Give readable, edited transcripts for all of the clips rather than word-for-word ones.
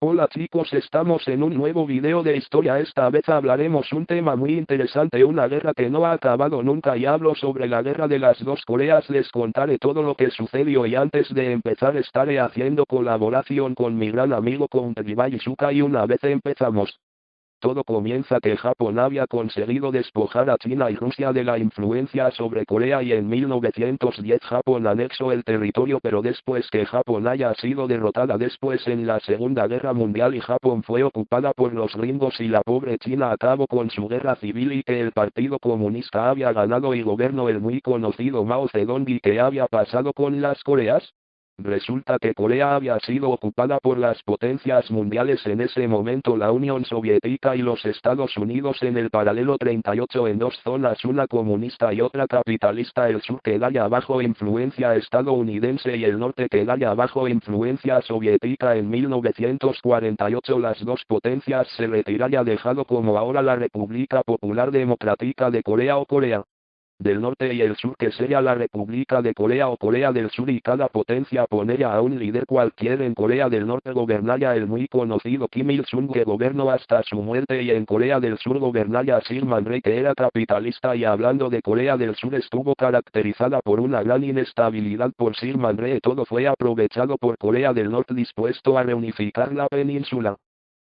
Hola chicos, estamos en un nuevo video de historia. Esta vez hablaremos un tema muy interesante, una guerra que no ha acabado nunca, y hablo sobre la guerra de las dos Coreas. Les contaré todo lo que sucedió, y antes de empezar estaré haciendo colaboración con mi gran amigo Countryboy Shuka, y una vez empezamos. Todo comienza que Japón había conseguido despojar a China y Rusia de la influencia sobre Corea, y en 1910 Japón anexó el territorio, pero después que Japón haya sido derrotada después en la Segunda Guerra Mundial y Japón fue ocupada por los gringos y la pobre China acabó con su guerra civil, y que el Partido Comunista había ganado y gobernó el muy conocido Mao Zedong. ¿Y qué había pasado con las Coreas? Resulta que Corea había sido ocupada por las potencias mundiales en ese momento, la Unión Soviética y los Estados Unidos, en el paralelo 38, en dos zonas, una comunista y otra capitalista. El sur quedaba bajo influencia estadounidense y el norte quedaba bajo influencia soviética. En 1948 las dos potencias se retiraron, dejando como ahora la República Popular Democrática de Corea o Corea del Norte y el Sur, que sería la República de Corea o Corea del Sur, y cada potencia ponía a un líder cualquier. En Corea del Norte gobernaría el muy conocido Kim Il-sung, que gobernó hasta su muerte, y en Corea del Sur gobernaría Syngman Rhee, que era capitalista. Y hablando de Corea del Sur, estuvo caracterizada por una gran inestabilidad por Syngman Rhee. Todo fue aprovechado por Corea del Norte, dispuesto a reunificar la península.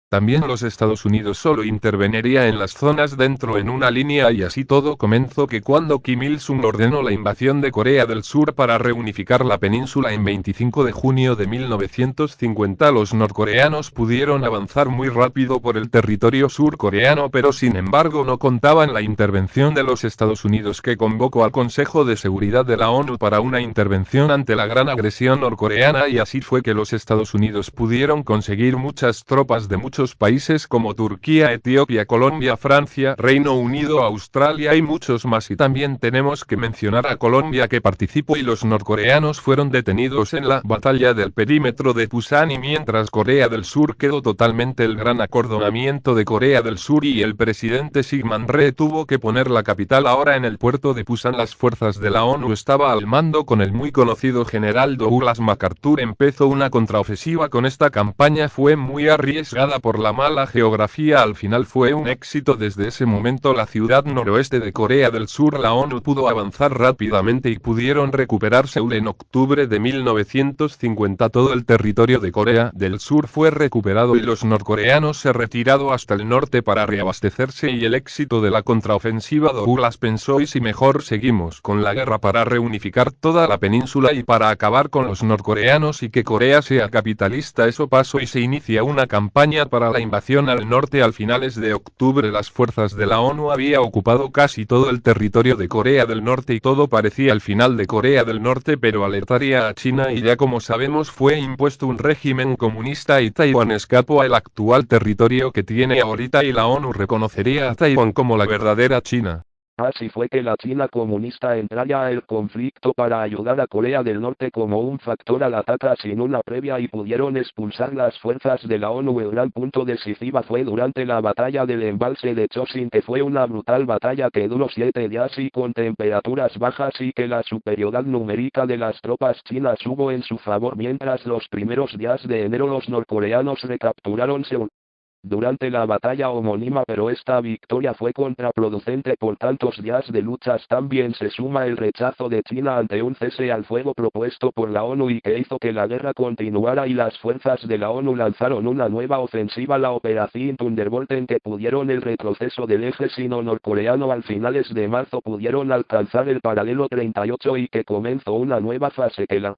También los Estados Unidos solo interveniría en las zonas dentro en una línea, y así todo comenzó que cuando Kim Il-sung ordenó la invasión de Corea del Sur para reunificar la península en 25 de junio de 1950, los norcoreanos pudieron avanzar muy rápido por el territorio surcoreano, pero sin embargo no contaban la intervención de los Estados Unidos, que convocó al Consejo de Seguridad de la ONU para una intervención ante la gran agresión norcoreana, y así fue que los Estados Unidos pudieron conseguir muchas tropas de muchos países como Turquía, Etiopía, Colombia, Francia, Reino Unido, Australia y muchos más. Y también tenemos que mencionar a Colombia, que participó, y los norcoreanos fueron detenidos en la batalla del perímetro de Pusan. Y mientras Corea del Sur quedó totalmente el gran acordonamiento de Corea del Sur, y el presidente Syngman Rhee tuvo que poner la capital ahora en el puerto de Pusan. Las fuerzas de la ONU estaba al mando con el muy conocido general Douglas MacArthur. Empezó una contraofensiva. Con esta campaña fue muy arriesgada por la mala geografía. Al final fue un éxito. Desde ese momento la ciudad noroeste de Corea del Sur, la ONU pudo avanzar rápidamente y pudieron recuperar Seúl. En octubre de 1950 todo el territorio de Corea del Sur fue recuperado y los norcoreanos se retiraron hasta el norte para reabastecerse. Y el éxito de la contraofensiva, Douglas pensó: ¿y si mejor seguimos con la guerra para reunificar toda la península y para acabar con los norcoreanos y que Corea sea capitalista? Eso pasó y se inicia una campaña para la invasión al norte. Al finales de octubre las fuerzas de la ONU habían ocupado casi todo el territorio de Corea del Norte, y todo parecía el final de Corea del Norte, pero alertaría a China, y ya como sabemos fue impuesto un régimen comunista y Taiwán escapó al actual territorio que tiene ahorita, y la ONU reconocería a Taiwán como la verdadera China. Así fue que la China comunista entraría al conflicto para ayudar a Corea del Norte como un factor al ataque sin una previa, y pudieron expulsar las fuerzas de la ONU. El gran punto decisivo fue durante la batalla del embalse de Chosin, que fue una brutal batalla que duró 7 días y con temperaturas bajas, y que la superioridad numérica de las tropas chinas hubo en su favor. Mientras los primeros días de enero los norcoreanos recapturaron Seúl durante la batalla homónima, pero esta victoria fue contraproducente por tantos días de luchas. También se suma el rechazo de China ante un cese al fuego propuesto por la ONU, y que hizo que la guerra continuara, y las fuerzas de la ONU lanzaron una nueva ofensiva, la Operación Thunderbolt, en que pudieron el retroceso del eje sino-norcoreano. Al finales de marzo pudieron alcanzar el paralelo 38, y que comenzó una nueva fase que la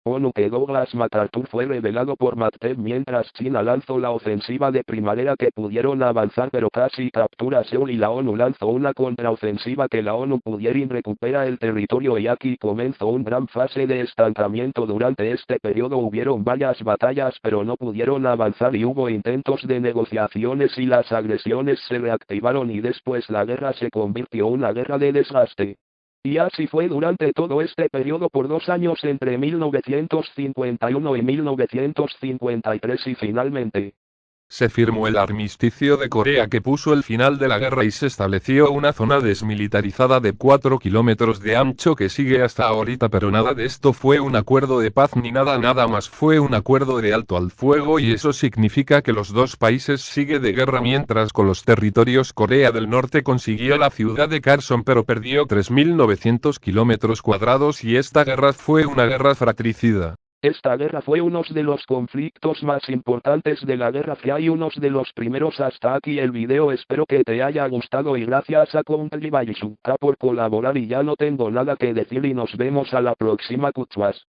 ONU, que Douglas MacArthur fue revelado por MacTeb. Mientras China lanzó la ofensiva de primavera, que pudieron avanzar pero casi captura Seúl, y la ONU lanzó una contraofensiva que la ONU pudiera recuperar el territorio, y aquí comenzó una gran fase de estancamiento. Durante este periodo hubieron varias batallas pero no pudieron avanzar, y hubo intentos de negociaciones y las agresiones se reactivaron, y después la guerra se convirtió en una guerra de desgaste. Y así fue durante todo este periodo por 2 años, entre 1951 y 1953, y finalmente Se firmó el armisticio de Corea que puso el final de la guerra y se estableció una zona desmilitarizada de 4 kilómetros de ancho que sigue hasta ahorita, pero nada de esto fue un acuerdo de paz ni nada más, fue un acuerdo de alto al fuego, y eso significa que los dos países siguen de guerra. Mientras con los territorios, Corea del Norte consiguió la ciudad de Kherson pero perdió 3.900 kilómetros cuadrados, y esta guerra fue una guerra fratricida. Esta guerra fue uno de los conflictos más importantes de la Guerra Fría y uno de los primeros. Hasta aquí el video, espero que te haya gustado y gracias a Country by Shunka por colaborar, y ya no tengo nada que decir y nos vemos a la próxima, cuchuas.